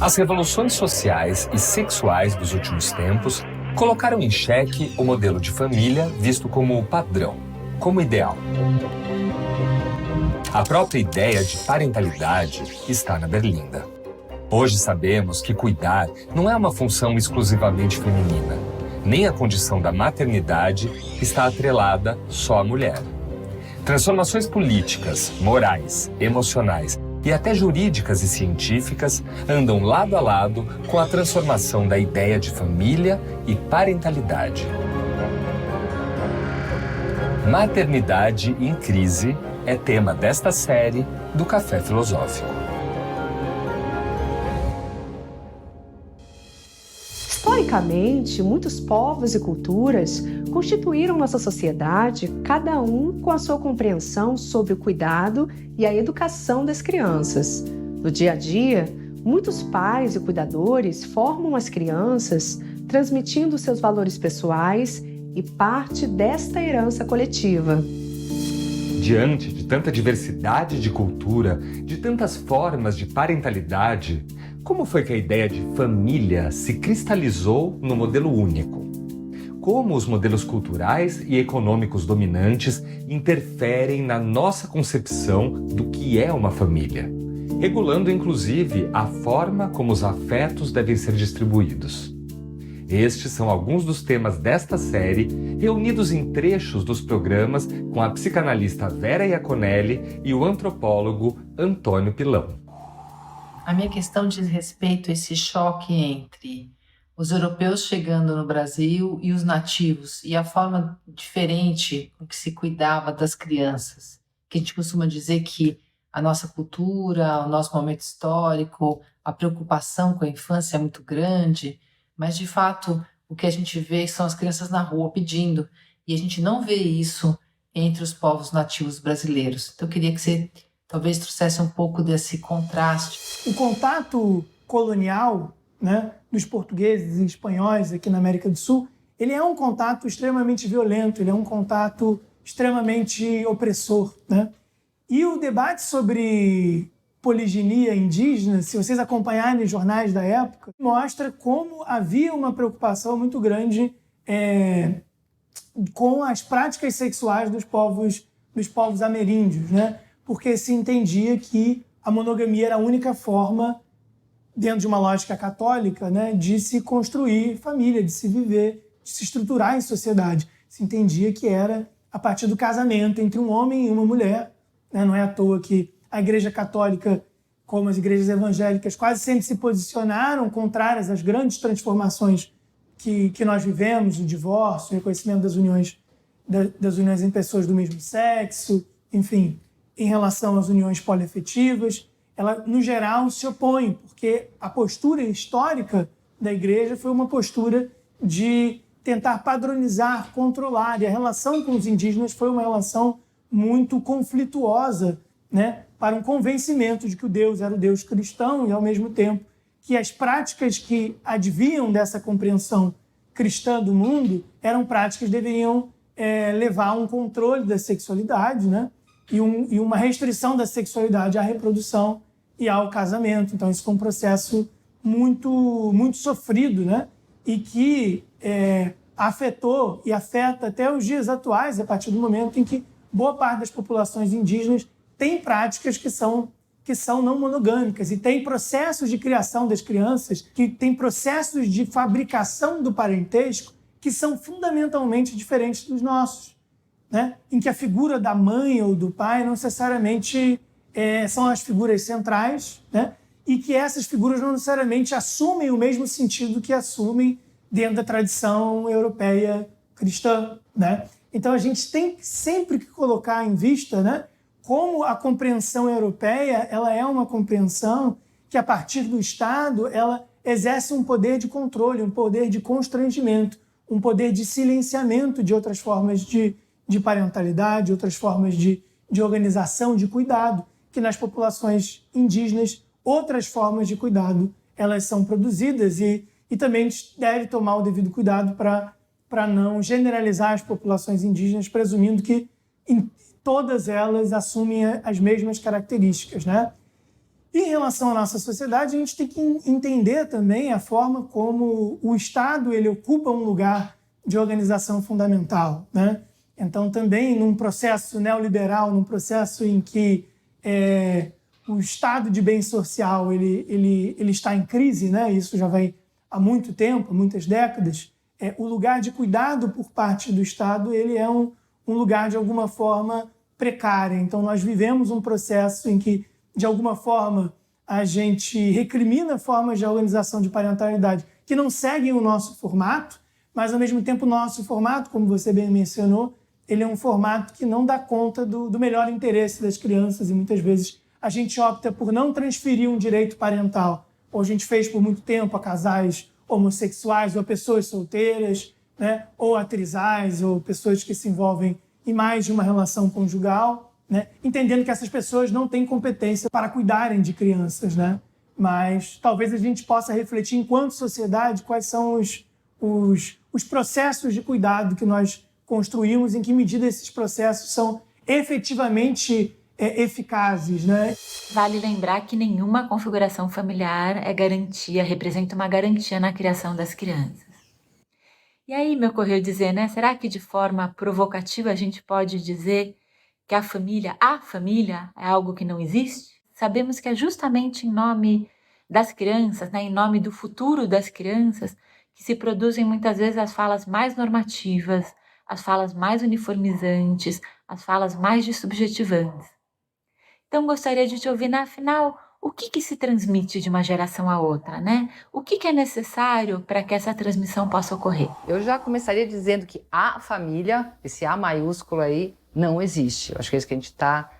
As revoluções sociais e sexuais dos últimos tempos colocaram em xeque o modelo de família visto como padrão, como ideal. A própria ideia de parentalidade está na berlinda. Hoje sabemos que cuidar não é uma função exclusivamente feminina, nem a condição da maternidade está atrelada só à mulher. Transformações políticas, morais, emocionais e até jurídicas e científicas andam lado a lado com a transformação da ideia de família e parentalidade. Maternidade em crise é tema desta série do Café Filosófico. Historicamente, muitos povos e culturas constituíram nossa sociedade, cada um com a sua compreensão sobre o cuidado e a educação das crianças. No dia a dia, muitos pais e cuidadores formam as crianças, transmitindo seus valores pessoais e parte desta herança coletiva. Diante de tanta diversidade de cultura, de tantas formas de parentalidade, como foi que a ideia de família se cristalizou no modelo único? Como os modelos culturais e econômicos dominantes interferem na nossa concepção do que é uma família, regulando inclusive a forma como os afetos devem ser distribuídos. Estes são alguns dos temas desta série, reunidos em trechos dos programas com a psicanalista Vera Iaconelli e o antropólogo Antônio Pilão. A minha questão diz respeito a esse choque entre os europeus chegando no Brasil e os nativos, e a forma diferente com que se cuidava das crianças. Que a gente costuma dizer que a nossa cultura, o nosso momento histórico, a preocupação com a infância é muito grande, mas de fato o que a gente vê são as crianças na rua pedindo, e a gente não vê isso entre os povos nativos brasileiros. Então eu queria que você talvez trouxesse um pouco desse contraste. O contato colonial, né, dos portugueses e espanhóis aqui na América do Sul, ele é um contato extremamente violento, ele é um contato extremamente opressor, né? E o debate sobre poliginia indígena, se vocês acompanharem os jornais da época, mostra como havia uma preocupação muito grande com as práticas sexuais dos povos ameríndios, né? Porque se entendia que a monogamia era a única forma, dentro de uma lógica católica, né, de se construir família, de se viver, de se estruturar em sociedade. Se entendia que era a partir do casamento entre um homem e uma mulher, né? Não é à toa que a Igreja Católica, como as igrejas evangélicas, quase sempre se posicionaram contrárias às grandes transformações que nós vivemos, o divórcio, o reconhecimento das uniões em pessoas do mesmo sexo, enfim, em relação às uniões poliafetivas. Ela, no geral, se opõe, porque a postura histórica da Igreja foi uma postura de tentar padronizar, controlar, e a relação com os indígenas foi uma relação muito conflituosa, né, para um convencimento de que o Deus era o Deus cristão e, ao mesmo tempo, que as práticas que advinham dessa compreensão cristã do mundo eram práticas que deveriam levar a um controle da sexualidade, né, e uma restrição da sexualidade à reprodução e ao casamento. Então, isso foi um processo muito, muito sofrido, né? E que afetou e afeta até os dias atuais, a partir do momento em que boa parte das populações indígenas tem práticas que são não monogâmicas e tem processos de criação das crianças, que tem processos de fabricação do parentesco que são fundamentalmente diferentes dos nossos, né? Em que a figura da mãe ou do pai não necessariamente são as figuras centrais, né? E que essas figuras não necessariamente assumem o mesmo sentido que assumem dentro da tradição europeia cristã, né? Então a gente tem sempre que colocar em vista, né, como a compreensão europeia ela é uma compreensão que, a partir do Estado, ela exerce um poder de controle, um poder de constrangimento, um poder de silenciamento de outras formas de parentalidade, outras formas de organização, de cuidado, que nas populações indígenas, outras formas de cuidado, elas são produzidas e também deve tomar o devido cuidado para não generalizar as populações indígenas, presumindo que todas elas assumem as mesmas características, né? Em relação à nossa sociedade, a gente tem que entender também a forma como o Estado ele ocupa um lugar de organização fundamental, né? Então, também num processo neoliberal, num processo em que o estado de bem social ele está em crise, né? Isso já vai há muito tempo, há muitas décadas. O lugar de cuidado por parte do Estado ele é um lugar, de alguma forma, precário. Então, nós vivemos um processo em que, de alguma forma, a gente recrimina formas de organização de parentalidade que não seguem o nosso formato, mas, ao mesmo tempo, o nosso formato, como você bem mencionou, ele é um formato que não dá conta do melhor interesse das crianças e, muitas vezes, a gente opta por não transferir um direito parental. Ou a gente fez por muito tempo a casais homossexuais ou a pessoas solteiras, né? Ou a trisais, ou pessoas que se envolvem em mais de uma relação conjugal, né? Entendendo que essas pessoas não têm competência para cuidarem de crianças, né? Mas talvez a gente possa refletir, enquanto sociedade, quais são os processos de cuidado que nós construímos, em que medida esses processos são efetivamente eficazes, né? Vale lembrar que nenhuma configuração familiar representa uma garantia na criação das crianças. E aí me ocorreu dizer, né? Será que de forma provocativa a gente pode dizer que a família é algo que não existe? Sabemos que é justamente em nome das crianças, né? Em nome do futuro das crianças, que se produzem muitas vezes as falas mais normativas, as falas mais uniformizantes, as falas mais subjetivantes. Então, gostaria de te ouvir, afinal, o que se transmite de uma geração a outra, né? O que é necessário para que essa transmissão possa ocorrer? Eu já começaria dizendo que a família, esse A maiúsculo aí, não existe. Eu acho que é isso que a gente está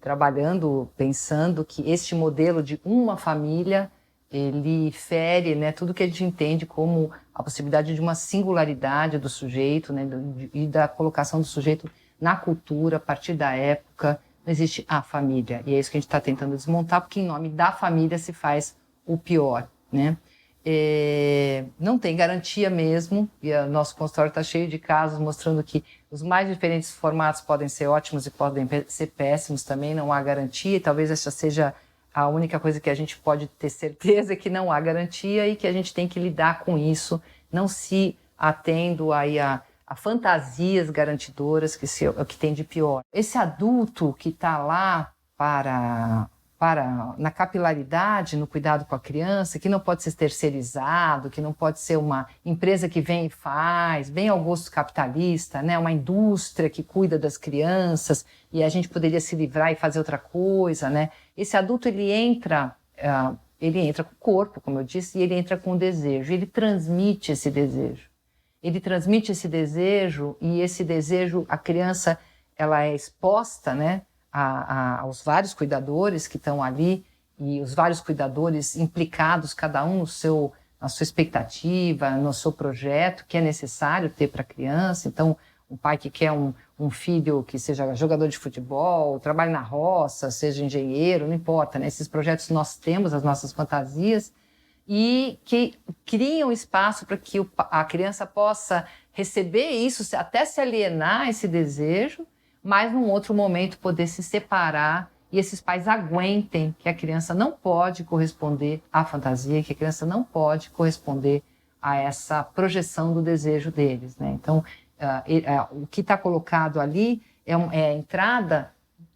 trabalhando, pensando que este modelo de uma família, ele fere, né, tudo que a gente entende como a possibilidade de uma singularidade do sujeito, né, e da colocação do sujeito na cultura, a partir da época. Não existe a família, e é isso que a gente está tentando desmontar, porque em nome da família se faz o pior, né? Não tem garantia mesmo, e o nosso consultório está cheio de casos mostrando que os mais diferentes formatos podem ser ótimos e podem ser péssimos também, não há garantia, e talvez essa seja a única coisa que a gente pode ter certeza, é que não há garantia e que a gente tem que lidar com isso, não se atendo aí a fantasias garantidoras que tem de pior. Esse adulto que está lá na capilaridade, no cuidado com a criança, que não pode ser terceirizado, que não pode ser uma empresa que vem e faz, bem ao gosto capitalista, né? Uma indústria que cuida das crianças e a gente poderia se livrar e fazer outra coisa, né? Esse adulto, ele entra com o corpo, como eu disse, e ele entra com o desejo, ele transmite esse desejo. Ele transmite esse desejo, e esse desejo, a criança, ela é exposta, né, aos vários cuidadores que estão ali, e os vários cuidadores implicados, cada um na sua expectativa, no seu projeto, que é necessário ter para a criança. Então, um pai que quer um filho que seja jogador de futebol, trabalhe na roça, seja engenheiro, não importa, né? Esses projetos nós temos, as nossas fantasias, e que criam espaço para que a criança possa receber isso, até se alienar esse desejo, mas num outro momento poder se separar e esses pais aguentem que a criança não pode corresponder à fantasia, que a criança não pode corresponder a essa projeção do desejo deles, né? Então, o que está colocado ali é a entrada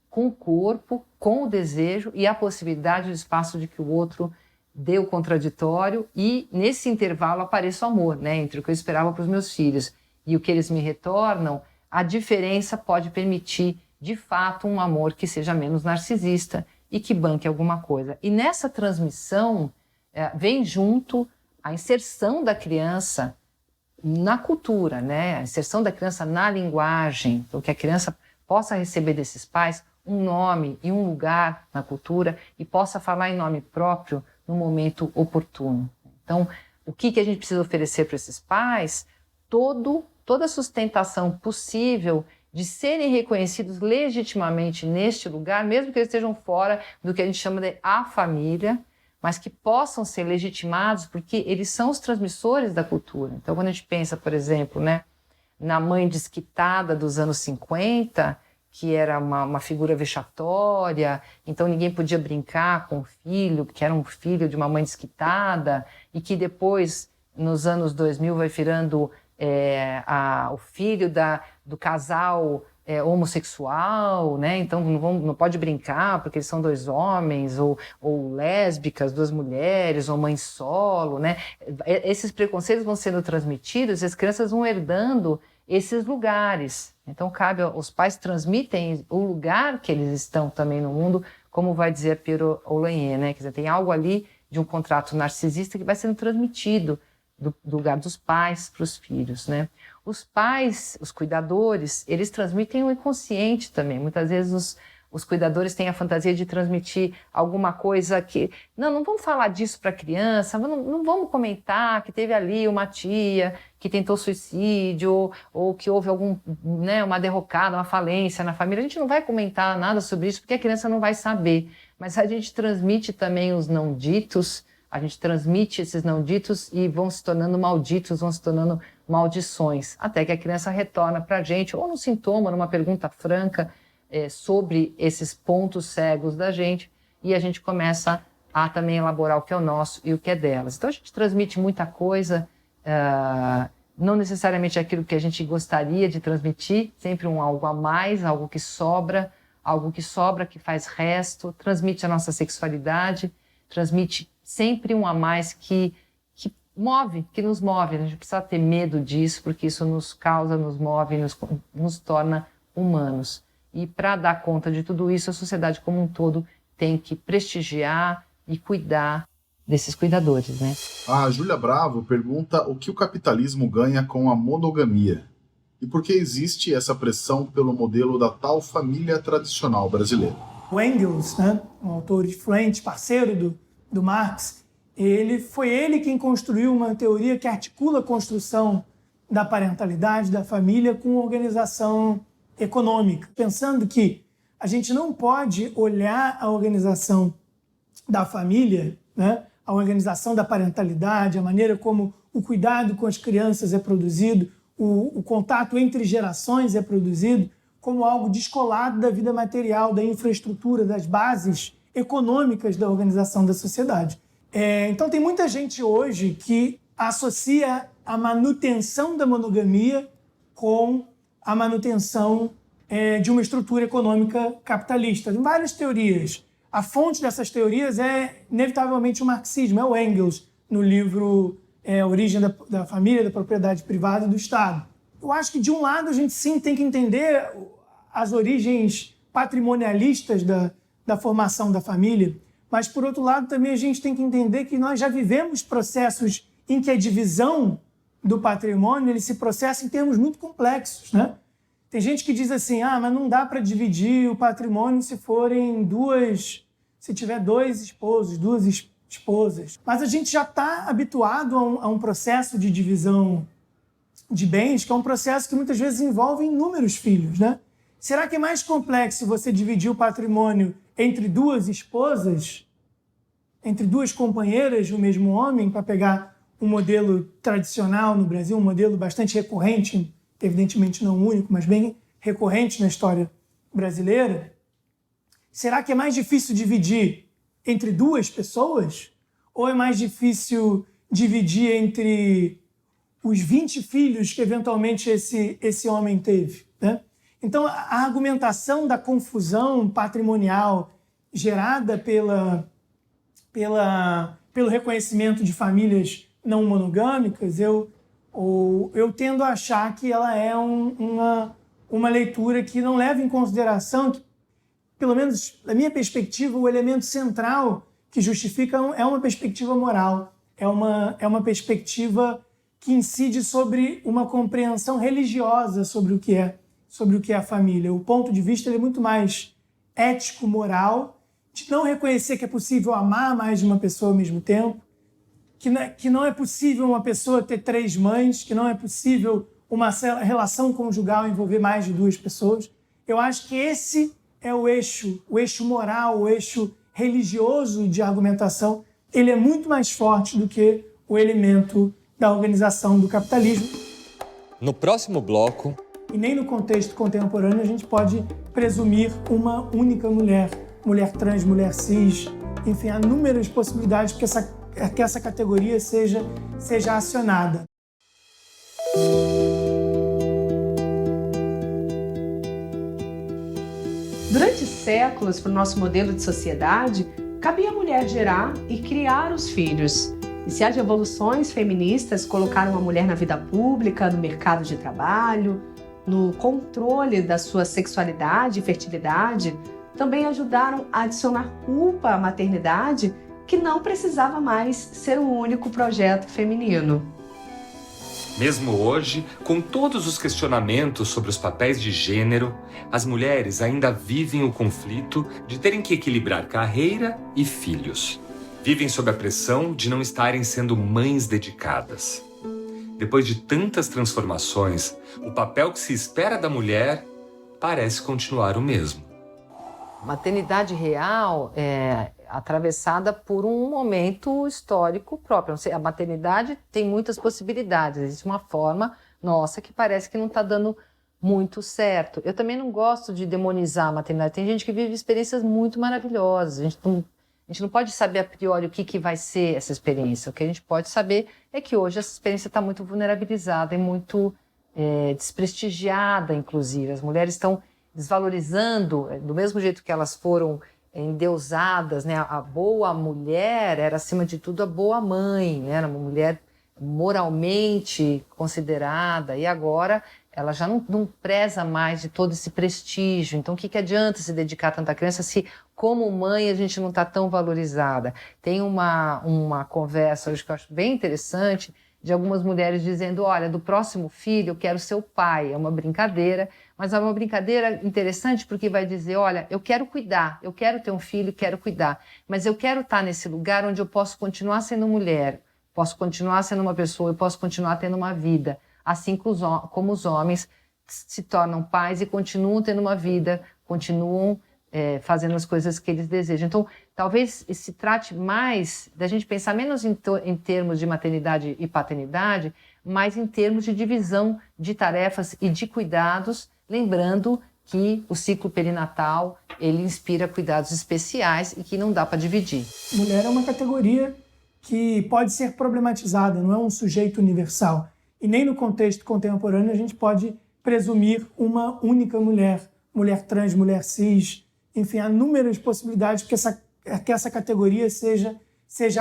com o corpo, com o desejo e a possibilidade do espaço de que o outro dê o contraditório e, nesse intervalo, apareça o amor, né? Entre o que eu esperava para os meus filhos e o que eles me retornam, a diferença pode permitir, de fato, um amor que seja menos narcisista e que banque alguma coisa. E nessa transmissão vem junto a inserção da criança na cultura, né? A inserção da criança na linguagem, então que a criança possa receber desses pais um nome e um lugar na cultura e possa falar em nome próprio no momento oportuno. Então, o que a gente precisa oferecer para esses pais? Toda a sustentação possível de serem reconhecidos legitimamente neste lugar, mesmo que eles estejam fora do que a gente chama de a família, mas que possam ser legitimados porque eles são os transmissores da cultura. Então, quando a gente pensa, por exemplo, né, na mãe desquitada dos anos 50, que era uma figura vexatória, então ninguém podia brincar com o filho, porque era um filho de uma mãe desquitada, e que depois, nos anos 2000, vai virando o filho do casal homossexual, né? Então não pode brincar porque eles são dois homens, ou lésbicas, duas mulheres, ou mãe solo, né? Esses preconceitos vão sendo transmitidos e as crianças vão herdando esses lugares. Então os pais transmitem o lugar que eles estão também no mundo, como vai dizer Piero Oulaye, né? Quer dizer, tem algo ali de um contrato narcisista que vai sendo transmitido do lugar dos pais para os filhos, né? Os pais, os cuidadores, eles transmitem o inconsciente também. Muitas vezes os cuidadores têm a fantasia de transmitir alguma coisa que... Não vamos falar disso para a criança, não vamos comentar que teve ali uma tia que tentou suicídio ou que houve uma derrocada, uma falência na família. A gente não vai comentar nada sobre isso porque a criança não vai saber. Mas a gente transmite também os não ditos, a gente transmite esses não ditos e vão se tornando malditos, vão se tornando maldições, até que a criança retorna para a gente, ou num sintoma, numa pergunta franca sobre esses pontos cegos da gente, e a gente começa a também elaborar o que é o nosso e o que é delas. Então a gente transmite muita coisa, não necessariamente aquilo que a gente gostaria de transmitir, sempre algo a mais, algo que sobra, que faz resto, transmite a nossa sexualidade, transmite sempre um a mais que nos move. A gente precisa ter medo disso, porque isso nos causa, nos move, nos torna humanos. E para dar conta de tudo isso, a sociedade como um todo tem que prestigiar e cuidar desses cuidadores, né? A Júlia Bravo pergunta o que o capitalismo ganha com a monogamia e por que existe essa pressão pelo modelo da tal família tradicional brasileira. O Engels, né, um autor influente, parceiro do Marx, foi ele quem construiu uma teoria que articula a construção da parentalidade, da família, com organização econômica, pensando que a gente não pode olhar a organização da família, né, a organização da parentalidade, a maneira como o cuidado com as crianças é produzido, o contato entre gerações é produzido, como algo descolado da vida material, da infraestrutura, das bases econômicas da organização da sociedade. Então tem muita gente hoje que associa a manutenção da monogamia com a manutenção de uma estrutura econômica capitalista. Tem várias teorias. A fonte dessas teorias é, inevitavelmente, o marxismo, é o Engels, no livro Origem da Família, da Propriedade Privada e do Estado. Eu acho que, de um lado, a gente sim tem que entender as origens patrimonialistas da formação da família, mas, por outro lado, também a gente tem que entender que nós já vivemos processos em que a divisão do patrimônio ele se processa em termos muito complexos, né? Tem gente que diz assim, mas não dá para dividir o patrimônio se tiver dois esposos, duas esposas. Mas a gente já está habituado a um processo de divisão de bens, que é um processo que muitas vezes envolve inúmeros filhos, né? Será que é mais complexo você dividir o patrimônio entre duas esposas, entre duas companheiras do mesmo homem, para pegar um modelo tradicional no Brasil, um modelo bastante recorrente, evidentemente não único, mas bem recorrente na história brasileira? Será que é mais difícil dividir entre duas pessoas? Ou é mais difícil dividir entre os 20 filhos que eventualmente esse homem teve, né? Então, a argumentação da confusão patrimonial gerada pelo reconhecimento de famílias não monogâmicas, eu tendo a achar que ela é uma leitura que não leva em consideração que, pelo menos da minha perspectiva, o elemento central que justifica é uma perspectiva moral, é uma perspectiva que incide sobre uma compreensão religiosa sobre o que é a família. O ponto de vista ele é muito mais ético, moral, de não reconhecer que é possível amar mais de uma pessoa ao mesmo tempo, que não é possível uma pessoa ter 3 mães, que não é possível uma relação conjugal envolver mais de 2 pessoas. Eu acho que esse é o eixo moral, o eixo religioso de argumentação. Ele é muito mais forte do que o elemento da organização do capitalismo. No próximo bloco, E nem no contexto contemporâneo a gente pode presumir uma única mulher, mulher trans, mulher cis, enfim, há inúmeras possibilidades que essa categoria seja acionada. Durante séculos, para o nosso modelo de sociedade, cabia à mulher gerar e criar os filhos. E se as revoluções feministas colocaram a mulher na vida pública, no mercado de trabalho, no controle da sua sexualidade e fertilidade, também ajudaram a adicionar culpa à maternidade, que não precisava mais ser um único projeto feminino. Mesmo hoje, com todos os questionamentos sobre os papéis de gênero, as mulheres ainda vivem o conflito de terem que equilibrar carreira e filhos. Vivem sob a pressão de não estarem sendo mães dedicadas. Depois de tantas transformações, o papel que se espera da mulher parece continuar o mesmo. Maternidade real é atravessada por um momento histórico próprio. A maternidade tem muitas possibilidades. Existe uma forma nossa que parece que não está dando muito certo. Eu também não gosto de demonizar a maternidade. Tem gente que vive experiências muito maravilhosas. A gente não pode saber a priori o que vai ser essa experiência. O que a gente pode saber é que hoje essa experiência está muito vulnerabilizada e muito desprestigiada, inclusive. As mulheres estão desvalorizando, do mesmo jeito que elas foram endeusadas, né? A boa mulher era, acima de tudo, a boa mãe, né? Era uma mulher moralmente considerada, e agora ela já não preza mais de todo esse prestígio. Então, o que adianta se dedicar a tanta criança se, como mãe, a gente não está tão valorizada? Tem uma conversa hoje que eu acho bem interessante, de algumas mulheres dizendo, olha, do próximo filho eu quero ser o pai. É uma brincadeira, mas é uma brincadeira interessante porque vai dizer, olha, eu quero cuidar, eu quero ter um filho, quero cuidar, mas eu quero estar nesse lugar onde eu posso continuar sendo mulher, posso continuar sendo uma pessoa, eu posso continuar tendo uma vida, assim como os homens se tornam pais e continuam tendo uma vida, continuam fazendo as coisas que eles desejam. Então, talvez se trate mais da gente pensar menos em termos de maternidade e paternidade, mas em termos de divisão de tarefas e de cuidados, lembrando que o ciclo perinatal, ele inspira cuidados especiais e que não dá para dividir. Mulher é uma categoria que pode ser problematizada, não é um sujeito universal. E nem no contexto contemporâneo a gente pode presumir uma única mulher, mulher trans, mulher cis, enfim, há inúmeras possibilidades que essa categoria seja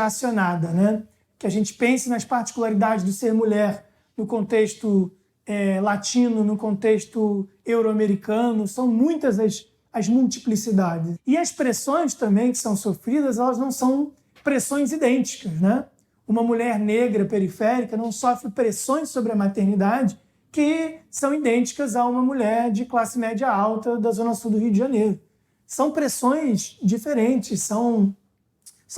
acionada, né? Que a gente pense nas particularidades do ser mulher no contexto latino, no contexto euro-americano, são muitas as multiplicidades. E as pressões também que são sofridas, elas não são pressões idênticas, né? Uma mulher negra periférica não sofre pressões sobre a maternidade que são idênticas a uma mulher de classe média alta da zona sul do Rio de Janeiro. São pressões diferentes, são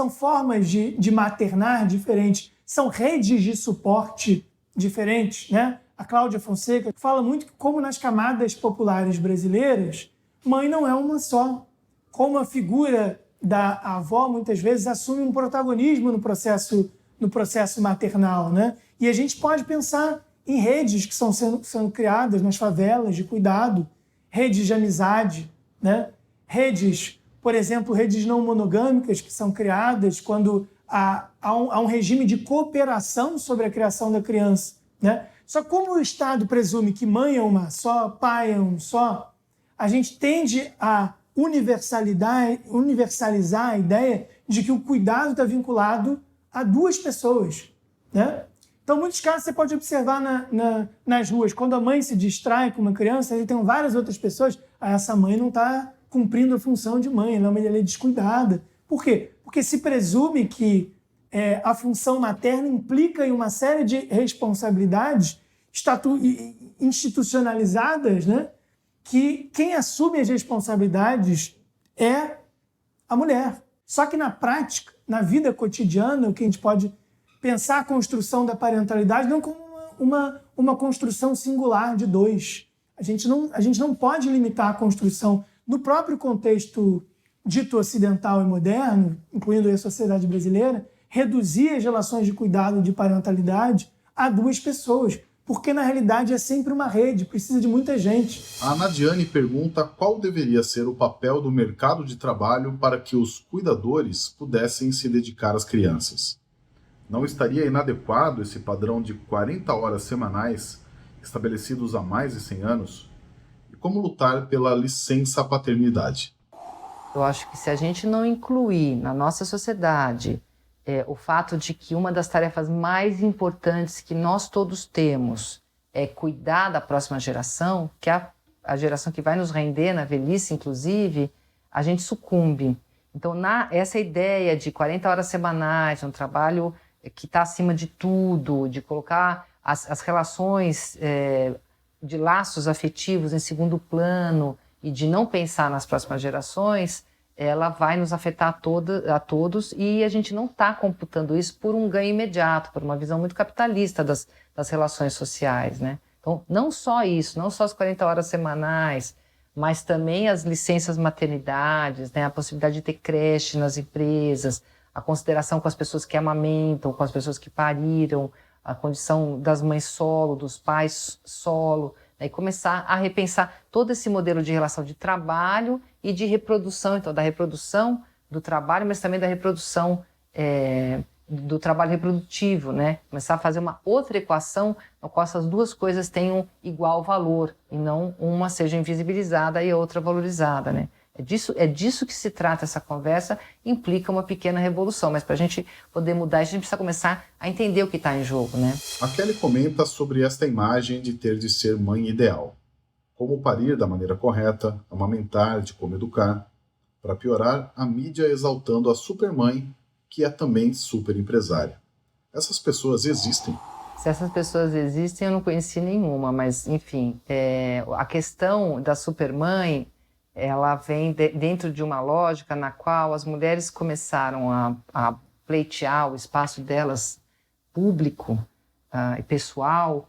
formas de maternar diferentes, são redes de suporte diferentes, né? A Cláudia Fonseca fala muito que, como nas camadas populares brasileiras, mãe não é uma só. Como a figura da avó, muitas vezes, assume um protagonismo no processo maternal, né? E a gente pode pensar em redes que estão sendo criadas nas favelas de cuidado, redes de amizade, né? Redes, por exemplo, redes não monogâmicas que são criadas quando há um regime de cooperação sobre a criação da criança, né? Só como o Estado presume que mãe é uma só, pai é um só, a gente tende a universalizar a ideia de que o cuidado está vinculado a duas pessoas, né? Então, em muitos casos, você pode observar nas ruas, quando a mãe se distrai com uma criança, aí tem várias outras pessoas, essa mãe não está cumprindo a função de mãe, ela é descuidada. Por quê? Porque se presume que a função materna implica em uma série de responsabilidades institucionalizadas, né? Que quem assume as responsabilidades é a mulher. Só que na prática, na vida cotidiana, o que a gente pode pensar a construção da parentalidade não como uma construção singular de dois. A gente não pode limitar a construção no próprio contexto dito ocidental e moderno, incluindo a sociedade brasileira, reduzir as relações de cuidado e de parentalidade a duas pessoas. porque na realidade é sempre uma rede, precisa de muita gente. A Nadiane pergunta qual deveria ser o papel do mercado de trabalho para que os cuidadores pudessem se dedicar às crianças. Não estaria inadequado esse padrão de 40 horas semanais estabelecidos há mais de 100 anos? E como lutar pela licença paternidade? Eu acho que se a gente não incluir na nossa sociedade o fato de que uma das tarefas mais importantes que nós todos temos é cuidar da próxima geração, que é a geração que vai nos render na velhice, inclusive, a gente sucumbe. Então, essa ideia de 40 horas semanais, um trabalho que está acima de tudo, de colocar as relações de laços afetivos em segundo plano e de não pensar nas próximas gerações, ela vai nos afetar a todos e a gente não está computando isso por um ganho imediato, por uma visão muito capitalista das relações sociais, né? Então, não só isso, não só as 40 horas semanais, mas também as licenças maternidades, né? A possibilidade de ter creche nas empresas, a consideração com as pessoas que amamentam, com as pessoas que pariram, a condição das mães solo, dos pais solo, né? E começar a repensar todo esse modelo de relação de trabalho e de reprodução, então da reprodução do trabalho, mas também da reprodução do trabalho reprodutivo, né? Começar a fazer uma outra equação na qual essas duas coisas tenham igual valor e não uma seja invisibilizada e a outra valorizada, né? É disso que se trata essa conversa, implica uma pequena revolução, mas para a gente poder mudar isso, a gente precisa começar a entender o que está em jogo, né? A Kelly comenta sobre esta imagem de ter de ser mãe ideal. Como parir da maneira correta, amamentar, de como educar. Para piorar, a mídia exaltando a supermãe, que é também super empresária. Essas pessoas existem? Se essas pessoas existem, eu não conheci nenhuma, mas, enfim, a questão da supermãe, ela vem dentro de uma lógica na qual as mulheres começaram a pleitear o espaço delas público e pessoal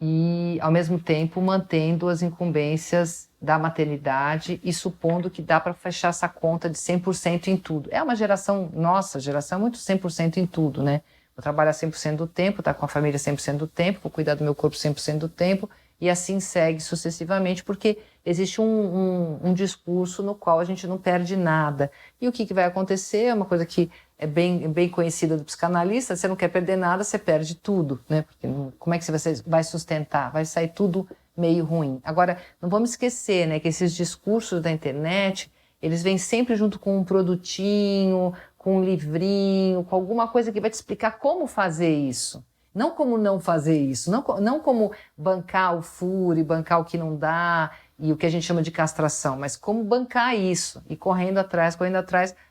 e, ao mesmo tempo, mantendo as incumbências da maternidade e supondo que dá para fechar essa conta de 100% em tudo. É uma geração, nossa geração, muito 100% em tudo, né? Vou trabalhar 100% do tempo, estar com a família 100% do tempo, vou cuidar do meu corpo 100% do tempo, e assim segue sucessivamente, porque existe um discurso no qual a gente não perde nada. E o que vai acontecer é uma coisa que é bem conhecida do psicanalista: você não quer perder nada, você perde tudo, né? Porque como é que você vai sustentar? Vai sair tudo meio ruim. Agora, não vamos esquecer, né, que esses discursos da internet, eles vêm sempre junto com um produtinho, com um livrinho, com alguma coisa que vai te explicar como fazer isso. Não como não fazer isso, não como bancar o furo e bancar o que não dá e o que a gente chama de castração, mas como bancar isso e correndo atrás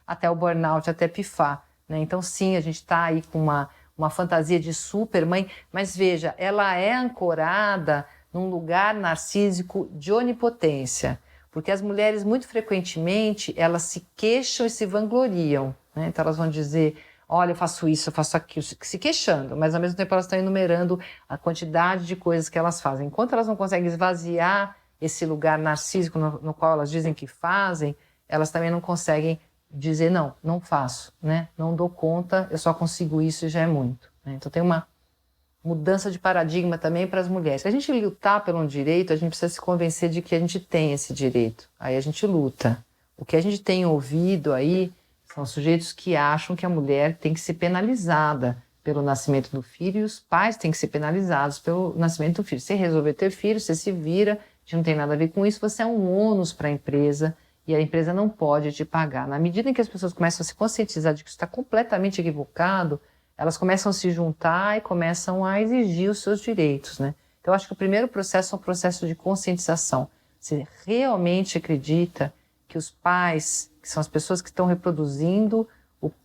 até o burnout, até pifar, né? Então sim, a gente está aí com uma fantasia de supermãe, mas veja, ela é ancorada num lugar narcísico de onipotência, porque as mulheres muito frequentemente elas se queixam e se vangloriam, né? Então elas vão dizer: olha, eu faço isso, eu faço aquilo, se queixando, mas ao mesmo tempo elas estão enumerando a quantidade de coisas que elas fazem. Enquanto elas não conseguem esvaziar esse lugar narcísico no qual elas dizem que fazem, elas também não conseguem dizer: não faço, né? Não dou conta, eu só consigo isso e já é muito, né? Então tem uma mudança de paradigma também para as mulheres. Se a gente lutar pelo direito, a gente precisa se convencer de que a gente tem esse direito. Aí a gente luta. O que a gente tem ouvido aí são sujeitos que acham que a mulher tem que ser penalizada pelo nascimento do filho e os pais têm que ser penalizados pelo nascimento do filho. Se resolver ter filho, você se vira, a gente não tem nada a ver com isso, você é um ônus para a empresa e a empresa não pode te pagar. Na medida em que as pessoas começam a se conscientizar de que isso está completamente equivocado, elas começam a se juntar e começam a exigir os seus direitos, né? Então, eu acho que o primeiro processo é um processo de conscientização. Você realmente acredita que os pais, que são as pessoas que estão reproduzindo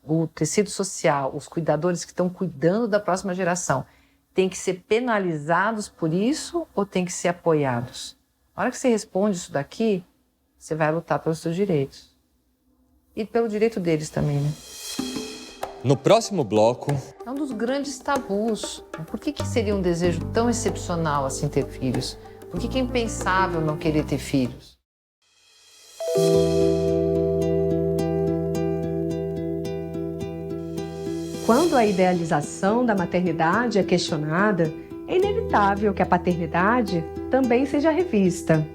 o tecido social, os cuidadores que estão cuidando da próxima geração, têm que ser penalizados por isso ou têm que ser apoiados? Na hora que você responde isso daqui, você vai lutar pelos seus direitos. E pelo direito deles também, né? No próximo bloco... É um dos grandes tabus. Por que seria um desejo tão excepcional assim ter filhos? Por que é impensável não querer ter filhos? Quando a idealização da maternidade é questionada, é inevitável que a paternidade também seja revista.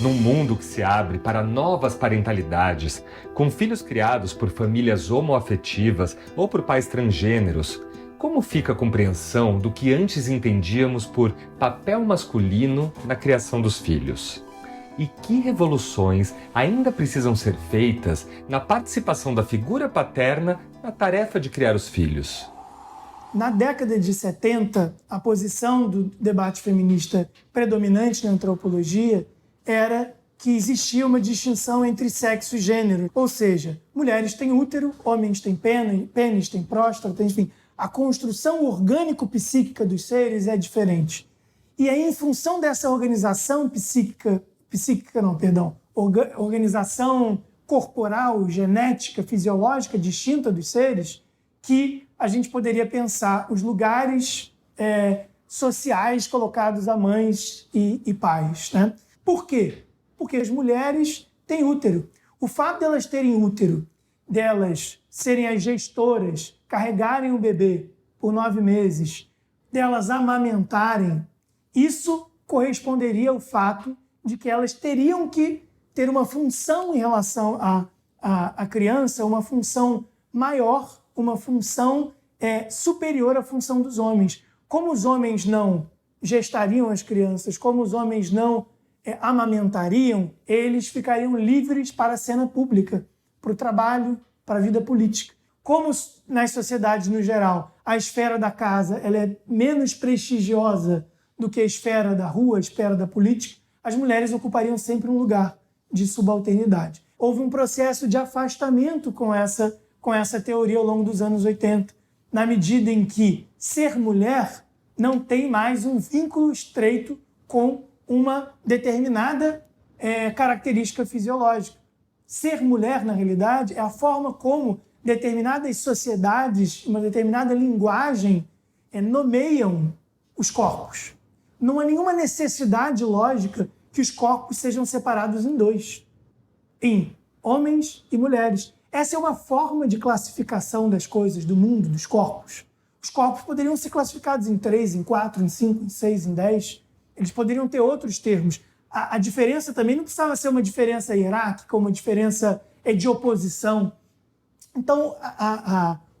Num mundo que se abre para novas parentalidades, com filhos criados por famílias homoafetivas ou por pais transgêneros, como fica a compreensão do que antes entendíamos por papel masculino na criação dos filhos? E que revoluções ainda precisam ser feitas na participação da figura paterna na tarefa de criar os filhos? Na década de 70, a posição do debate feminista predominante na antropologia era que existia uma distinção entre sexo e gênero. Ou seja, mulheres têm útero, homens têm pênis, têm próstata, enfim. A construção orgânico-psíquica dos seres é diferente. E aí, em função dessa organização organização corporal, genética, fisiológica distinta dos seres, que a gente poderia pensar os lugares sociais colocados a mães e pais, né? Por quê? Porque as mulheres têm útero. O fato delas terem útero, delas serem as gestoras, carregarem o bebê por 9 meses, delas amamentarem, isso corresponderia ao fato de que elas teriam que ter uma função em relação à criança, uma função maior, uma função superior à função dos homens. Como os homens não gestariam as crianças, como os homens não amamentariam, eles ficariam livres para a cena pública, para o trabalho, para a vida política. Como nas sociedades no geral, a esfera da casa ela é menos prestigiosa do que a esfera da rua, a esfera da política, as mulheres ocupariam sempre um lugar de subalternidade. Houve um processo de afastamento com essa teoria ao longo dos anos 80, na medida em que ser mulher não tem mais um vínculo estreito com uma determinada característica fisiológica. Ser mulher, na realidade, é a forma como determinadas sociedades, uma determinada linguagem, nomeiam os corpos. Não há nenhuma necessidade lógica que os corpos sejam separados em dois, em homens e mulheres. Essa é uma forma de classificação das coisas, do mundo, dos corpos. Os corpos poderiam ser classificados em 3, em 4, em 5, em 6, em 10. Eles poderiam ter outros termos. A diferença também não precisava ser uma diferença hierárquica, uma diferença de oposição. Então,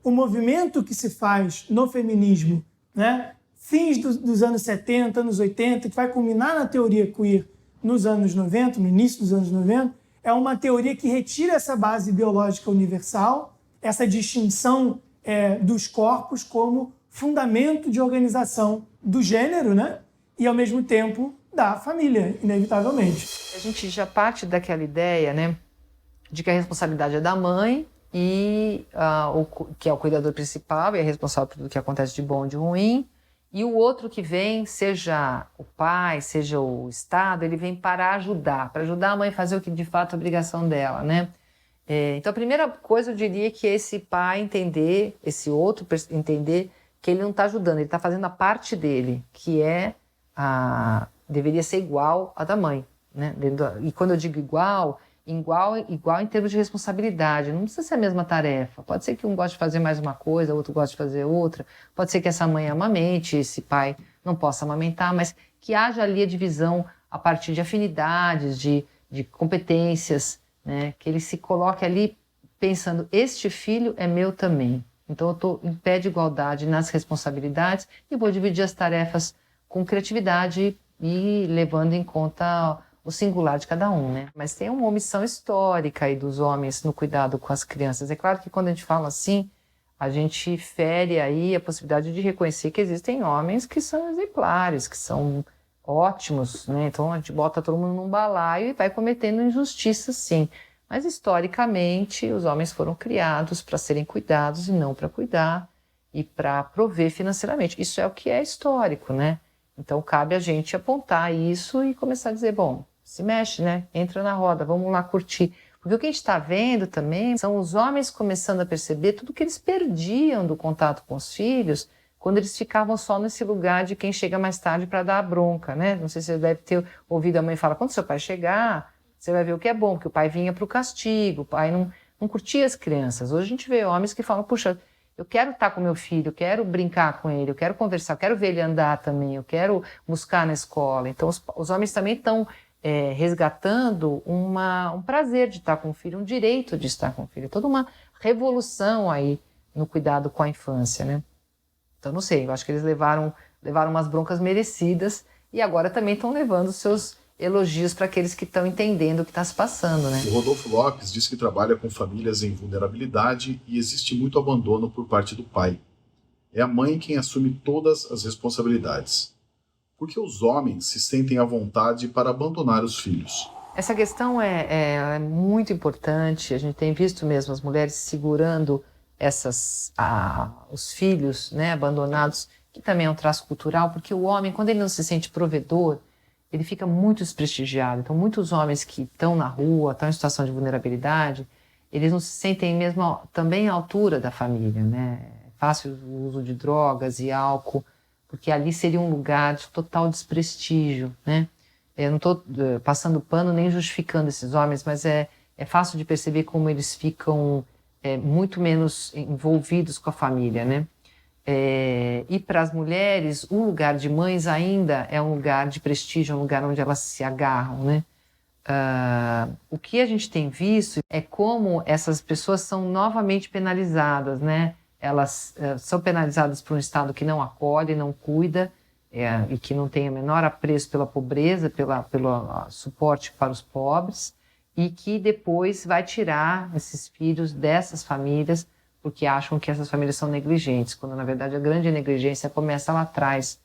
o movimento que se faz no feminismo, né, fins dos anos 70, anos 80, que vai culminar na teoria queer nos anos 90, no início dos anos 90, é uma teoria que retira essa base biológica universal, essa distinção dos corpos como fundamento de organização do gênero, né? E, ao mesmo tempo, da família, inevitavelmente. A gente já parte daquela ideia, né, de que a responsabilidade é da mãe e que é o cuidador principal e é responsável por tudo que acontece de bom e de ruim, e o outro que vem, seja o pai, seja o Estado, ele vem para ajudar a mãe a fazer o que de fato é a obrigação dela, né? Então a primeira coisa eu diria que é esse pai entender, esse outro entender que ele não está ajudando, ele está fazendo a parte dele, que deveria ser igual à da mãe, né? E quando eu digo igual em termos de responsabilidade, não precisa ser a mesma tarefa, pode ser que um goste de fazer mais uma coisa, outro goste de fazer outra, pode ser que essa mãe amamente, esse pai não possa amamentar, mas que haja ali a divisão a partir de afinidades, de competências, né? Que ele se coloque ali pensando, este filho é meu também, então eu estou em pé de igualdade nas responsabilidades e vou dividir as tarefas com criatividade e levando em conta o singular de cada um, né? Mas tem uma omissão histórica aí dos homens no cuidado com as crianças. É claro que quando a gente fala assim, a gente fere aí a possibilidade de reconhecer que existem homens que são exemplares, que são ótimos, né? Então a gente bota todo mundo num balaio e vai cometendo injustiças, sim. Mas historicamente os homens foram criados para serem cuidados e não para cuidar e para prover financeiramente. Isso é o que é histórico, né? Então cabe a gente apontar isso e começar a dizer, bom, se mexe, né? Entra na roda, vamos lá curtir. Porque o que a gente está vendo também são os homens começando a perceber tudo que eles perdiam do contato com os filhos quando eles ficavam só nesse lugar de quem chega mais tarde para dar a bronca, né? Não sei se você deve ter ouvido a mãe falar, quando seu pai chegar, você vai ver o que é bom, porque o pai vinha para o castigo, o pai não curtia as crianças. Hoje a gente vê homens que falam, puxa, Eu quero estar com meu filho, eu quero brincar com ele, eu quero conversar, eu quero ver ele andar também, eu quero buscar na escola. Então, os homens também estão resgatando um prazer de estar com o filho, um direito de estar com o filho. Toda uma revolução aí no cuidado com a infância, né? Então, não sei, eu acho que eles levaram umas broncas merecidas e agora também estão levando seus elogios para aqueles que estão entendendo o que está se passando, né? O Rodolfo Lopes diz que trabalha com famílias em vulnerabilidade e existe muito abandono por parte do pai. É a mãe quem assume todas as responsabilidades. Por que os homens se sentem à vontade para abandonar os filhos? Essa questão é muito importante. A gente tem visto mesmo as mulheres segurando os filhos, né, abandonados, que também é um traço cultural, porque o homem, quando ele não se sente provedor, ele fica muito desprestigiado. Então, muitos homens que estão na rua, estão em situação de vulnerabilidade, eles não se sentem mesmo também à altura da família, né? É fácil o uso de drogas e álcool, porque ali seria um lugar de total desprestígio, né? Eu não estou passando pano nem justificando esses homens, mas é fácil de perceber como eles ficam muito menos envolvidos com a família, né? E para as mulheres, o lugar de mães ainda é um lugar de prestígio, é um lugar onde elas se agarram, né? O que a gente tem visto é como essas pessoas são novamente penalizadas, né? Elas são penalizadas por um Estado que não acolhe, não cuida, e que não tem o menor apreço pela pobreza, pelo suporte para os pobres, e que depois vai tirar esses filhos dessas famílias porque acham que essas famílias são negligentes, quando na verdade a grande negligência começa lá atrás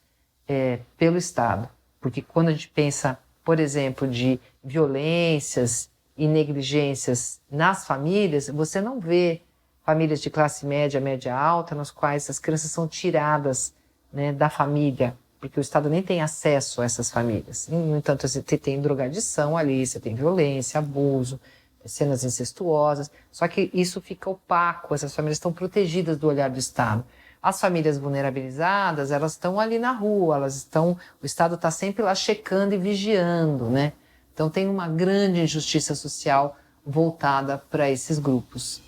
pelo Estado. Porque quando a gente pensa, por exemplo, de violências e negligências nas famílias, você não vê famílias de classe média, média alta, nas quais as crianças são tiradas, né, da família, porque o Estado nem tem acesso a essas famílias. No entanto, você tem drogadição ali, você tem violência, abuso, cenas incestuosas, só que isso fica opaco, essas famílias estão protegidas do olhar do Estado. As famílias vulnerabilizadas, elas estão ali na rua, o Estado está sempre lá checando e vigiando, né? Então tem uma grande injustiça social voltada para esses grupos.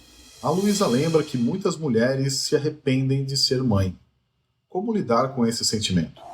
A Luísa lembra que muitas mulheres se arrependem de ser mãe. Como lidar com esse sentimento?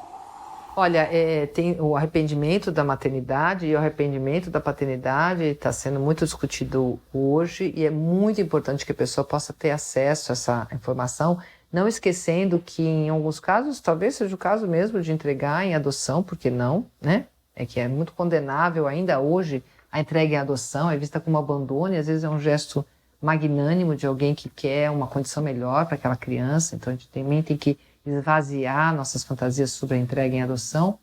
Olha, tem o arrependimento da maternidade e o arrependimento da paternidade está sendo muito discutido hoje e é muito importante que a pessoa possa ter acesso a essa informação, não esquecendo que em alguns casos, talvez seja o caso mesmo de entregar em adoção, porque não, né? É que é muito condenável ainda hoje a entrega em adoção, é vista como abandono e às vezes é um gesto magnânimo de alguém que quer uma condição melhor para aquela criança, então a gente também tem que esvaziar nossas fantasias sobre a entrega em adoção,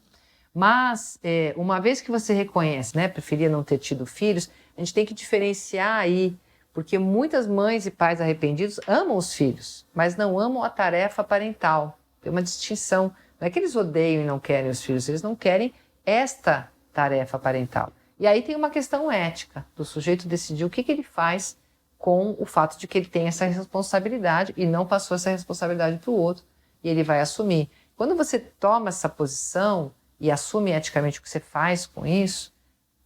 mas uma vez que você reconhece, né, preferia não ter tido filhos, a gente tem que diferenciar aí, porque muitas mães e pais arrependidos amam os filhos, mas não amam a tarefa parental. Tem uma distinção, não é que eles odeiam e não querem os filhos, eles não querem esta tarefa parental. E aí tem uma questão ética, do sujeito decidir o que ele faz com o fato de que ele tem essa responsabilidade e não passou essa responsabilidade para o outro, e ele vai assumir. Quando você toma essa posição e assume eticamente o que você faz com isso,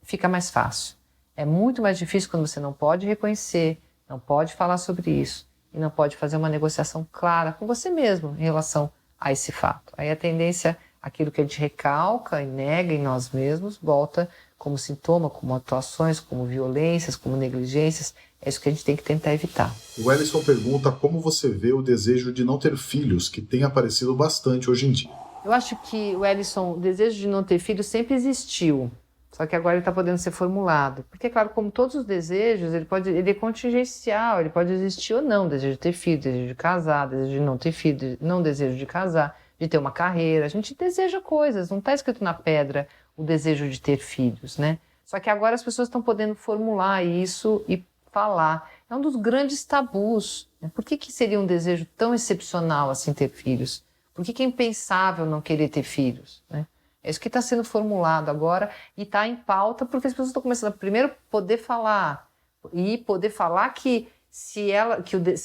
fica mais fácil. É muito mais difícil quando você não pode reconhecer, não pode falar sobre isso e não pode fazer uma negociação clara com você mesmo em relação a esse fato. Aí a tendência, aquilo que a gente recalca e nega em nós mesmos, volta como sintoma, como atuações, como violências, como negligências. É isso que a gente tem que tentar evitar. O Ellison pergunta como você vê o desejo de não ter filhos, que tem aparecido bastante hoje em dia. Eu acho que o Ellison, o desejo de não ter filhos sempre existiu, só que agora ele está podendo ser formulado. Porque, claro, como todos os desejos, ele é contingencial, ele pode existir ou não, desejo de ter filho, desejo de casar, desejo de não ter filho, não desejo de casar, de ter uma carreira. A gente deseja coisas, não está escrito na pedra o desejo de ter filhos, né? Só que agora as pessoas estão podendo formular isso e falar. É um dos grandes tabus. Né? Por que seria um desejo tão excepcional assim ter filhos? Por que é impensável não querer ter filhos? Né? É isso que está sendo formulado agora e está em pauta porque as pessoas estão começando a primeiro poder falar e poder falar que se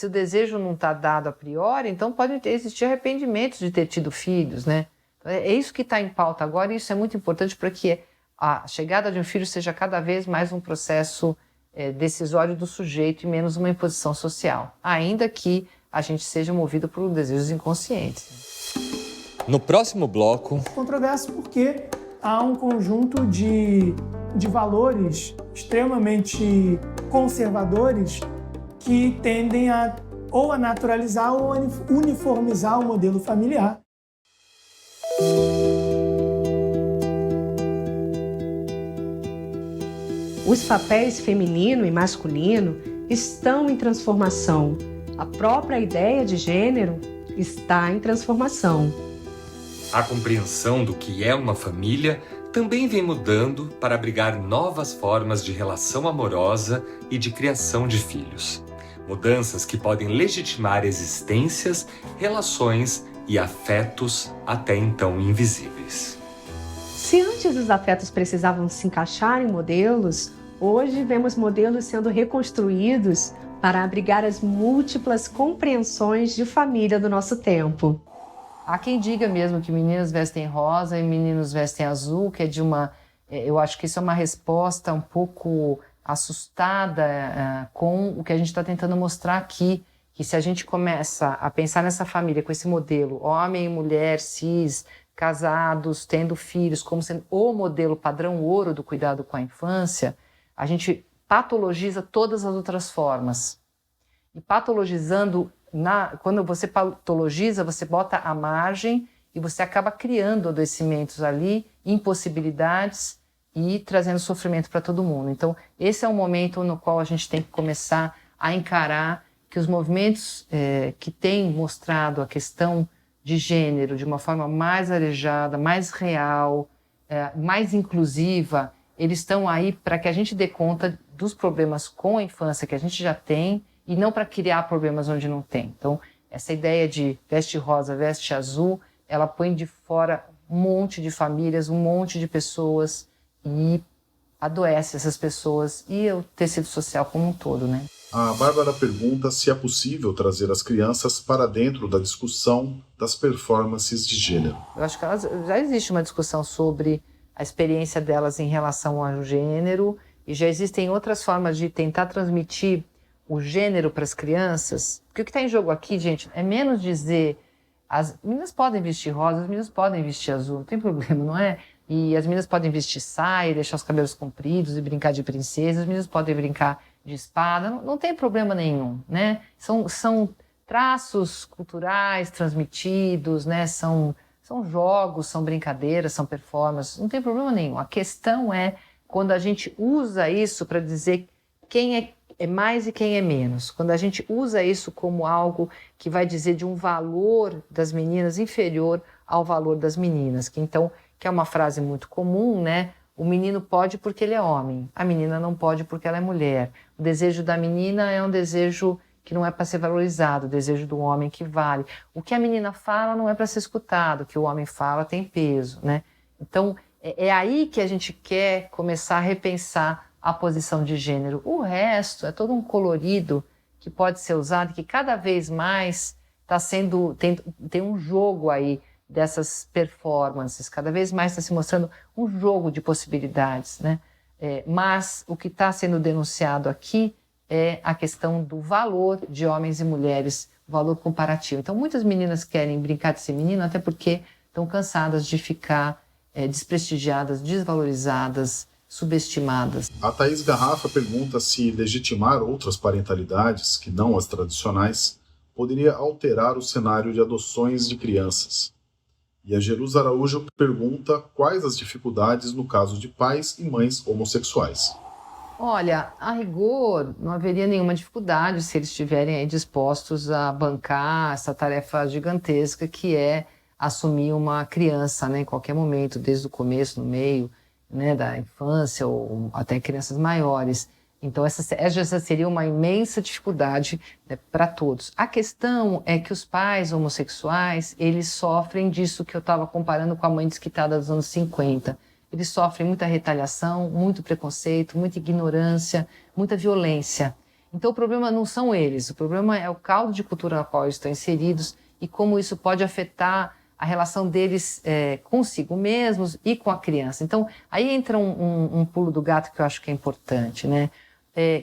o desejo não está dado a priori, então pode existir arrependimentos de ter tido filhos, né? É isso que está em pauta agora e isso é muito importante para que a chegada de um filho seja cada vez mais um processo decisório do sujeito e menos uma imposição social. Ainda que a gente seja movido por desejos inconscientes. No próximo bloco... Controverso porque há um conjunto de valores extremamente conservadores que tendem a ou a naturalizar ou a uniformizar o modelo familiar. Os papéis feminino e masculino estão em transformação. A própria ideia de gênero está em transformação. A compreensão do que é uma família também vem mudando para abrigar novas formas de relação amorosa e de criação de filhos. Mudanças que podem legitimar existências, relações e afetos até então invisíveis. Se antes os afetos precisavam se encaixar em modelos, hoje vemos modelos sendo reconstruídos para abrigar as múltiplas compreensões de família do nosso tempo. Há quem diga mesmo que meninas vestem rosa e meninos vestem azul, que é de uma... Eu acho que isso é uma resposta um pouco assustada com o que a gente está tentando mostrar aqui, que se a gente começa a pensar nessa família com esse modelo, homem e mulher, cis, casados, tendo filhos, como sendo o modelo padrão ouro do cuidado com a infância, a gente patologiza todas as outras formas. E patologizando, quando você patologiza, você bota à margem e você acaba criando adoecimentos ali, impossibilidades e trazendo sofrimento para todo mundo. Então, esse é um momento no qual a gente tem que começar a encarar que os movimentos que têm mostrado a questão de gênero de uma forma mais arejada, mais real, mais inclusiva, eles estão aí para que a gente dê conta dos problemas com a infância que a gente já tem e não para criar problemas onde não tem. Então, essa ideia de veste rosa, veste azul, ela põe de fora um monte de famílias, um monte de pessoas e adoece essas pessoas e o tecido social como um todo, né? A Bárbara pergunta se é possível trazer as crianças para dentro da discussão das performances de gênero. Eu acho que já existe uma discussão sobre a experiência delas em relação ao gênero e já existem outras formas de tentar transmitir o gênero para as crianças. Porque o que está em jogo aqui, gente, é menos dizer as meninas podem vestir rosa, as meninas podem vestir azul, não tem problema, não é? E as meninas podem vestir saia, deixar os cabelos compridos e brincar de princesa, as meninas podem brincar de espada, não tem problema nenhum, né? São traços culturais transmitidos, né? São jogos, são brincadeiras, são performances, não tem problema nenhum. A questão é quando a gente usa isso para dizer quem é mais e quem é menos. Quando a gente usa isso como algo que vai dizer de um valor das meninas inferior ao valor das meninas, que é uma frase muito comum, né? O menino pode porque ele é homem, a menina não pode porque ela é mulher. O desejo da menina é um desejo que não é para ser valorizado, o desejo do homem que vale. O que a menina fala não é para ser escutado, o que o homem fala tem peso, né? Então, é aí que a gente quer começar a repensar a posição de gênero. O resto é todo um colorido que pode ser usado, que cada vez mais tem um jogo aí dessas performances, cada vez mais está se mostrando um jogo de possibilidades, né? Mas o que está sendo denunciado aqui é a questão do valor de homens e mulheres, o valor comparativo. Então, muitas meninas querem brincar de ser menino, até porque estão cansadas de ficar desprestigiadas, desvalorizadas, subestimadas. A Thaís Garrafa pergunta se legitimar outras parentalidades, que não as tradicionais, poderia alterar o cenário de adoções de crianças. E a Jerusa Araújo pergunta quais as dificuldades no caso de pais e mães homossexuais. Olha, a rigor, não haveria nenhuma dificuldade se eles estiverem aí dispostos a bancar essa tarefa gigantesca que é assumir uma criança, né, em qualquer momento, desde o começo, no meio, né, da infância ou até crianças maiores. Então, essa seria uma imensa dificuldade, né, para todos. A questão é que os pais homossexuais, eles sofrem disso que eu estava comparando com a mãe desquitada dos anos 50. Eles sofrem muita retaliação, muito preconceito, muita ignorância, muita violência. Então, o problema não são eles, o problema é o caldo de cultura na qual eles estão inseridos e como isso pode afetar a relação deles consigo mesmos e com a criança. Então, aí entra um pulo do gato que eu acho que é importante, né?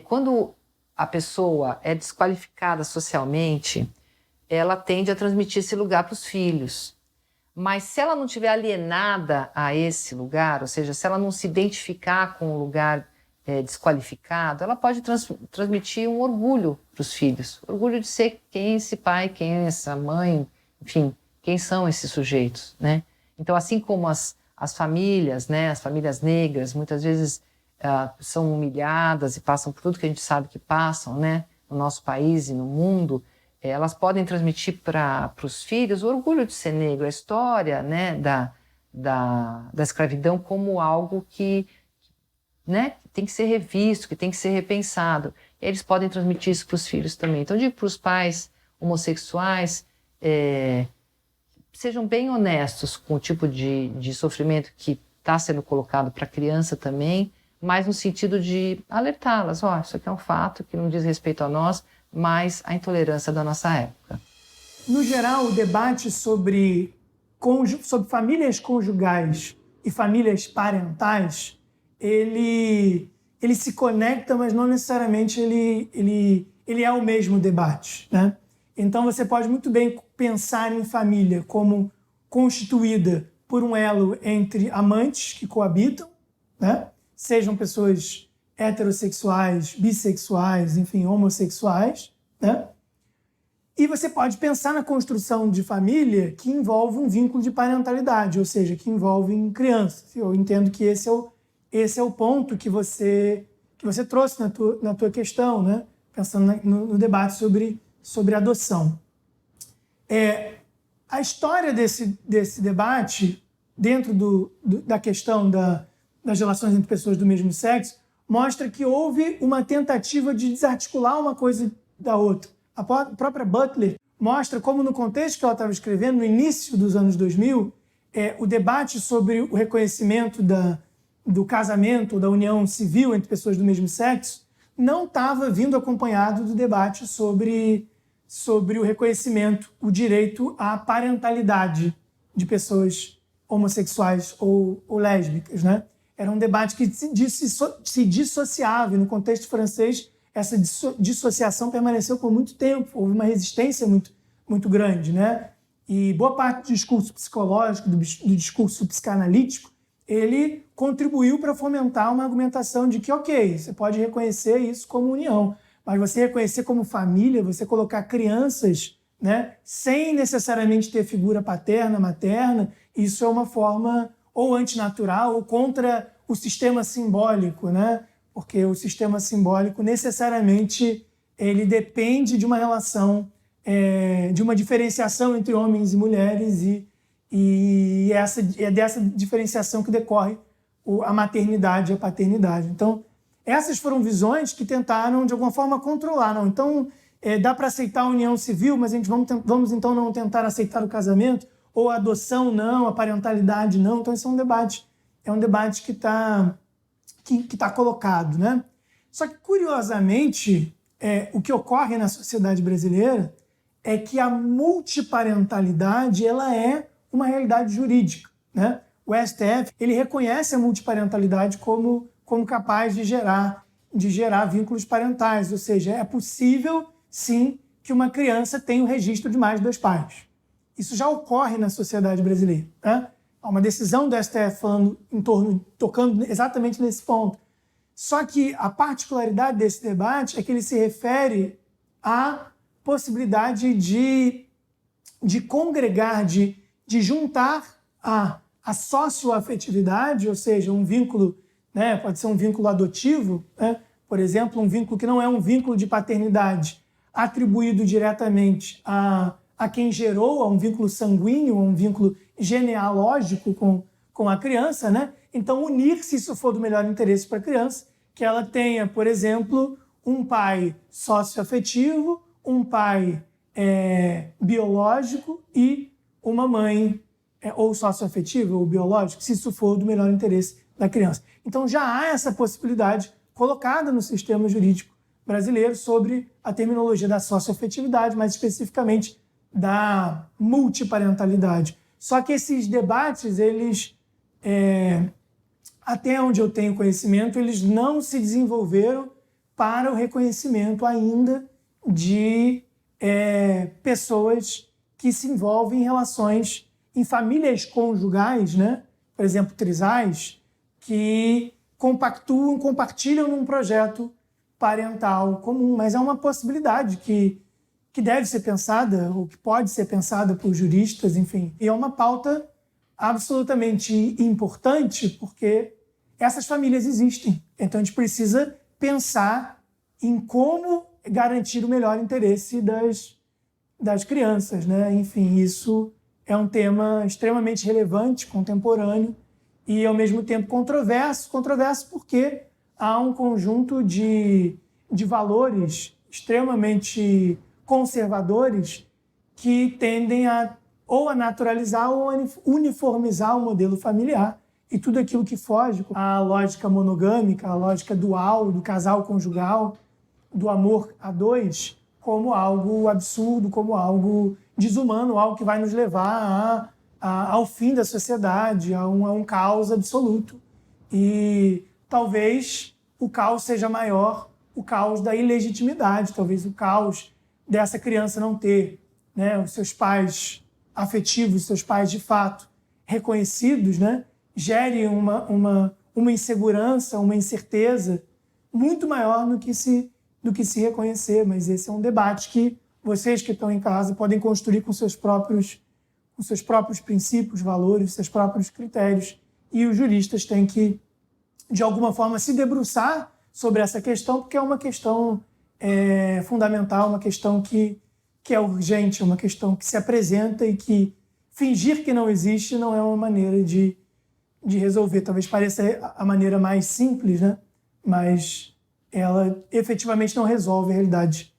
Quando a pessoa é desqualificada socialmente, ela tende a transmitir esse lugar para os filhos. Mas se ela não estiver alienada a esse lugar, ou seja, se ela não se identificar com o lugar desqualificado, ela pode transmitir um orgulho para os filhos. Orgulho de ser quem é esse pai, quem é essa mãe, enfim, quem são esses sujeitos, né? Então, assim como as famílias, né, as famílias negras, muitas vezes são humilhadas e passam por tudo que a gente sabe que passam, né, no nosso país e no mundo, elas podem transmitir para os filhos o orgulho de ser negro, a história, né, da escravidão como algo que, né, tem que ser revisto, que tem que ser repensado. E eles podem transmitir isso para os filhos também. Então, eu digo para os pais homossexuais, sejam bem honestos com o tipo de sofrimento que está sendo colocado para a criança também, mas no sentido de alertá-las, isso aqui é um fato que não diz respeito a nós, mas a intolerância da nossa época. No geral, o debate sobre famílias conjugais e famílias parentais, ele se conecta, mas não necessariamente ele é o mesmo debate, né? Então você pode muito bem pensar em família como constituída por um elo entre amantes que coabitam, né? Sejam pessoas heterossexuais, bissexuais, enfim, homossexuais, né? E você pode pensar na construção de família que envolve um vínculo de parentalidade, ou seja, que envolve crianças. Eu entendo que esse é o ponto que você trouxe na tua questão, né? Pensando no debate sobre adoção. A história desse debate, dentro da questão das relações entre pessoas do mesmo sexo, mostra que houve uma tentativa de desarticular uma coisa da outra. A própria Butler mostra como, no contexto que ela estava escrevendo, no início dos anos 2000, o debate sobre o reconhecimento do casamento, da união civil entre pessoas do mesmo sexo, não estava vindo acompanhado do debate sobre o reconhecimento, o direito à parentalidade de pessoas homossexuais ou lésbicas, né? Era um debate que se dissociava, e no contexto francês essa dissociação permaneceu por muito tempo, houve uma resistência muito, muito grande, né? E boa parte do discurso psicológico, do discurso psicanalítico, ele contribuiu para fomentar uma argumentação de que, ok, você pode reconhecer isso como união, mas você reconhecer como família, você colocar crianças, né, sem necessariamente ter figura paterna, materna, isso é uma forma ou antinatural ou contra o sistema simbólico, né? Porque o sistema simbólico necessariamente ele depende de uma relação, de uma diferenciação entre homens e mulheres e é dessa diferenciação que decorre a maternidade e a paternidade. Então, essas foram visões que tentaram, de alguma forma, controlar. Não? Então, dá para aceitar a união civil, mas a gente vamos então não tentar aceitar o casamento, ou a adoção não, a parentalidade não. Então, esse é um debate que está colocado, né? Só que, curiosamente, o que ocorre na sociedade brasileira é que a multiparentalidade ela é uma realidade jurídica, né? O STF ele reconhece a multiparentalidade como capaz de gerar vínculos parentais, ou seja, é possível, sim, que uma criança tenha o registro de mais de 2 pais. Isso já ocorre na sociedade brasileira, né? Há uma decisão do STF tocando exatamente nesse ponto. Só que a particularidade desse debate é que ele se refere à possibilidade de congregar, de juntar a socioafetividade, ou seja, um vínculo, né, pode ser um vínculo adotivo, né? Por exemplo, um vínculo que não é um vínculo de paternidade atribuído diretamente a quem gerou, a um vínculo sanguíneo, a um vínculo genealógico com a criança, né? Então, unir, se isso for do melhor interesse para a criança, que ela tenha, por exemplo, um pai socioafetivo, um pai biológico e uma mãe ou socioafetiva ou biológica, se isso for do melhor interesse da criança. Então, já há essa possibilidade colocada no sistema jurídico brasileiro sobre a terminologia da socioafetividade, mais especificamente da multiparentalidade. Só que esses debates, eles, até onde eu tenho conhecimento, eles não se desenvolveram para o reconhecimento ainda de pessoas que se envolvem em relações, em famílias conjugais, né? Por exemplo, trisais, que compartilham num projeto parental comum. Mas é uma possibilidade que deve ser pensada, ou que pode ser pensada por juristas, enfim. E é uma pauta absolutamente importante, porque essas famílias existem. Então, a gente precisa pensar em como garantir o melhor interesse das crianças, né? Enfim, isso é um tema extremamente relevante, contemporâneo e, ao mesmo tempo, controverso. Controverso porque há um conjunto de valores extremamente conservadores que tendem ou a naturalizar ou a uniformizar o modelo familiar e tudo aquilo que foge à lógica monogâmica, à lógica dual, do casal conjugal, do amor a dois, como algo absurdo, como algo desumano, algo que vai nos levar ao fim da sociedade, a um caos absoluto. E talvez o caos seja maior, o caos da ilegitimidade, talvez o caos dessa criança não ter, né, os seus pais afetivos, seus pais de fato reconhecidos, né, gere uma insegurança, uma incerteza muito maior do que se reconhecer. Mas esse é um debate que vocês que estão em casa podem construir com seus próprios princípios, valores, seus próprios critérios. E os juristas têm que, de alguma forma, se debruçar sobre essa questão, porque é uma questão fundamental, uma questão que é urgente, uma questão que se apresenta e que fingir que não existe não é uma maneira de resolver. Talvez pareça a maneira mais simples, né? Mas ela efetivamente não resolve a realidade,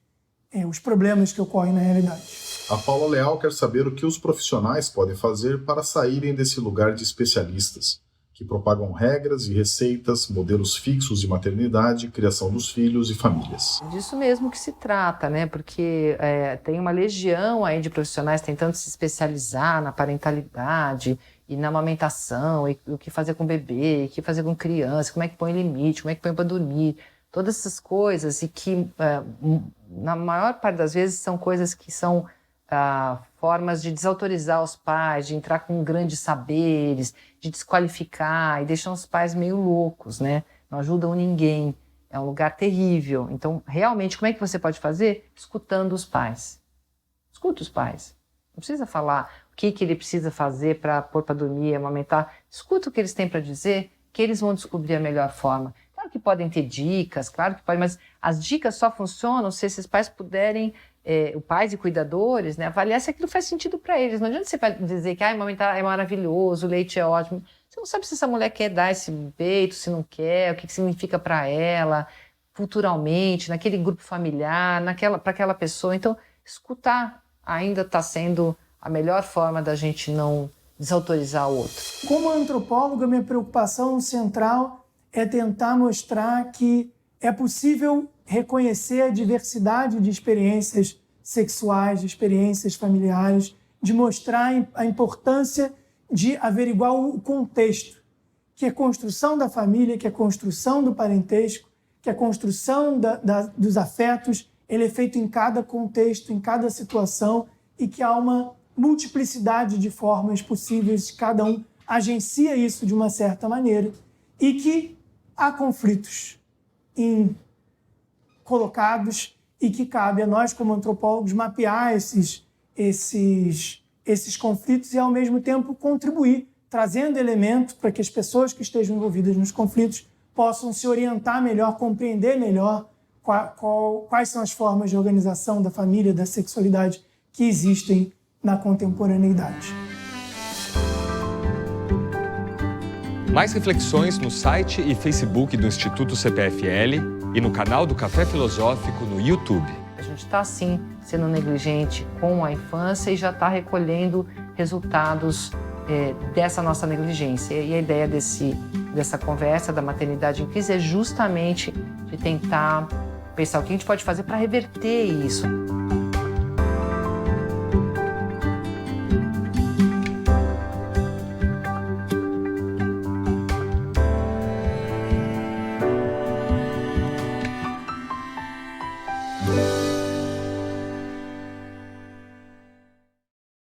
os problemas que ocorrem na realidade. A Paula Leal quer saber o que os profissionais podem fazer para saírem desse lugar de especialistas, que propagam regras e receitas, modelos fixos de maternidade, criação dos filhos e famílias. Disso mesmo que se trata, né? Porque tem uma legião aí de profissionais tentando se especializar na parentalidade e na amamentação, e o que fazer com bebê, o que fazer com criança, como é que põe limite, como é que põe para dormir, todas essas coisas, e que na maior parte das vezes são coisas que são formas de desautorizar os pais, de entrar com grandes saberes, de desqualificar, e deixam os pais meio loucos, né? Não ajudam ninguém, é um lugar terrível. Então, realmente, como é que você pode fazer? Escutando os pais. Escuta os pais. Não precisa falar o que ele precisa fazer para pôr para dormir, amamentar. Escuta o que eles têm para dizer, que eles vão descobrir a melhor forma. Claro que podem ter dicas, claro que podem, mas as dicas só funcionam se esses pais puderem, os pais e cuidadores, né, avaliar se aquilo faz sentido para eles. Não adianta você dizer que amamentar é maravilhoso, o leite é ótimo. Você não sabe se essa mulher quer dar esse peito, se não quer, o que significa para ela, culturalmente, naquele grupo familiar, para aquela pessoa. Então, escutar ainda está sendo a melhor forma da gente não desautorizar o outro. Como antropóloga, minha preocupação central é tentar mostrar que é possível reconhecer a diversidade de experiências sexuais, de experiências familiares, de mostrar a importância de averiguar o contexto, que é a construção da família, que é a construção do parentesco, que é a construção dos afetos, ele é feito em cada contexto, em cada situação, e que há uma multiplicidade de formas possíveis, cada um agencia isso de uma certa maneira, e que há conflitos colocados e que cabe a nós, como antropólogos, mapear esses conflitos e, ao mesmo tempo, contribuir, trazendo elementos para que as pessoas que estejam envolvidas nos conflitos possam se orientar melhor, compreender melhor quais são as formas de organização da família, da sexualidade que existem na contemporaneidade. Mais reflexões no site e Facebook do Instituto CPFL e no canal do Café Filosófico no YouTube. A gente está, sim, sendo negligente com a infância e já está recolhendo resultados dessa nossa negligência. E a ideia dessa conversa da maternidade em crise é justamente de tentar pensar o que a gente pode fazer para reverter isso.